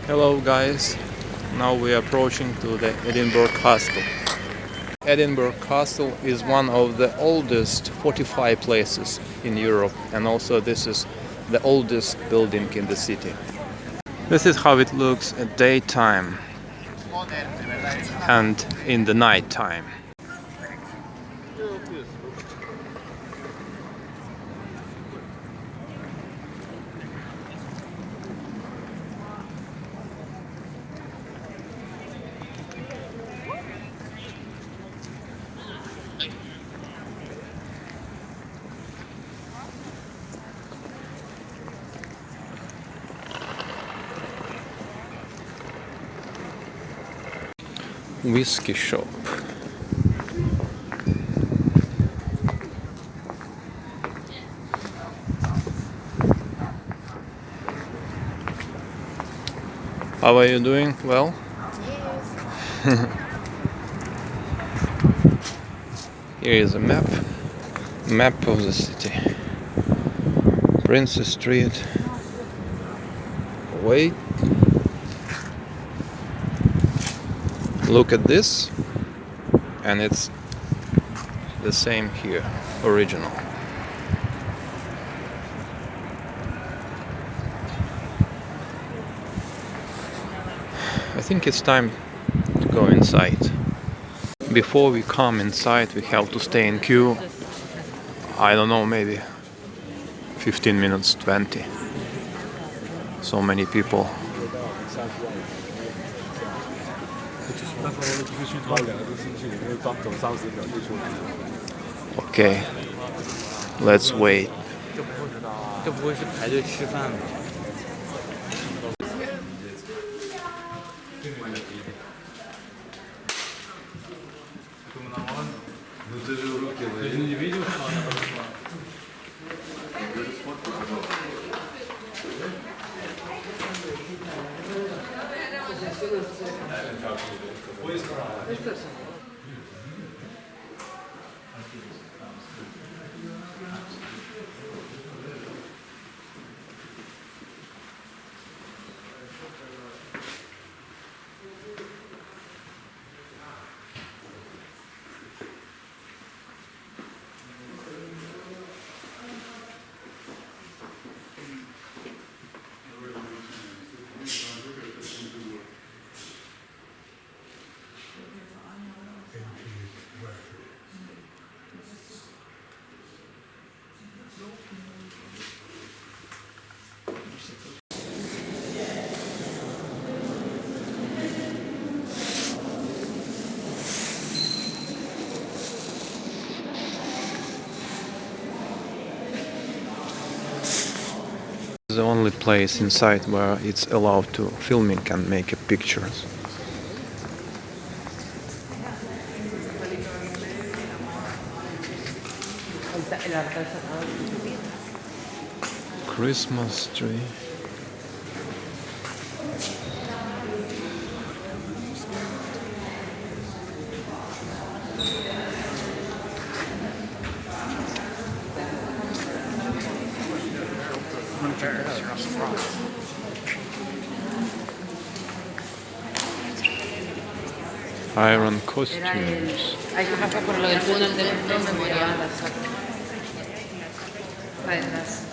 Hello guys, now we are approaching to the Edinburgh Castle. Edinburgh Castle is one of the oldest fortified places in Europe, and also this is the oldest building in the city. This is how it looks at daytime and in the night time. Whiskey shop. How are you doing? Well? Yes. Here is a map of the city. Princess Street. Wait. Look at this, and it's the same here, original. I think it's time to go inside. Before we come inside, we have to stay in queue. I don't know, maybe 15 minutes, 20. So many people. Okay, let's wait. The only place inside where it's allowed to filming and make pictures. Christmas tree. Iron costumes. Hay que pasar por lo del túnel del memorial. Atrás.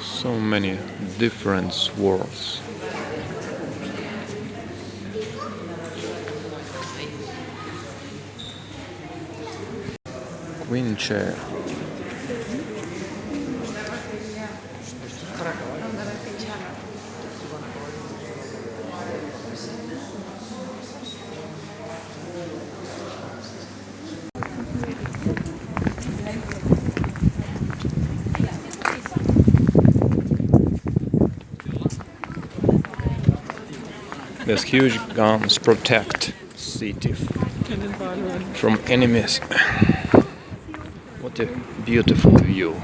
So many different swords. Queen chair. These huge guns protect city from enemies. What a beautiful view.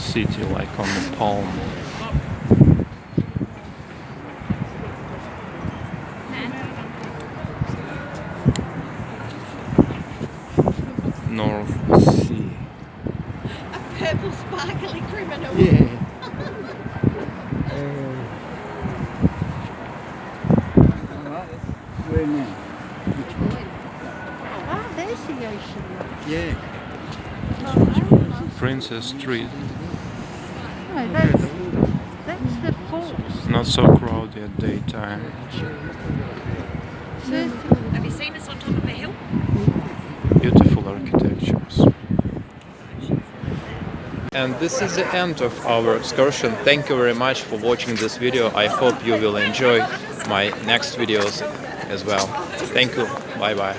city, like on the palm. North Sea. A purple sparkly criminal. Yeah. Where now? Ah, there's the ocean. Yeah. Princess Street. No, that's the falls. Not so crowded at daytime. Have you seen us on top of a hill? Beautiful architectures. And this is the end of our excursion. Thank you very much for watching this video. I hope you will enjoy my next videos as well. Thank you. Bye bye.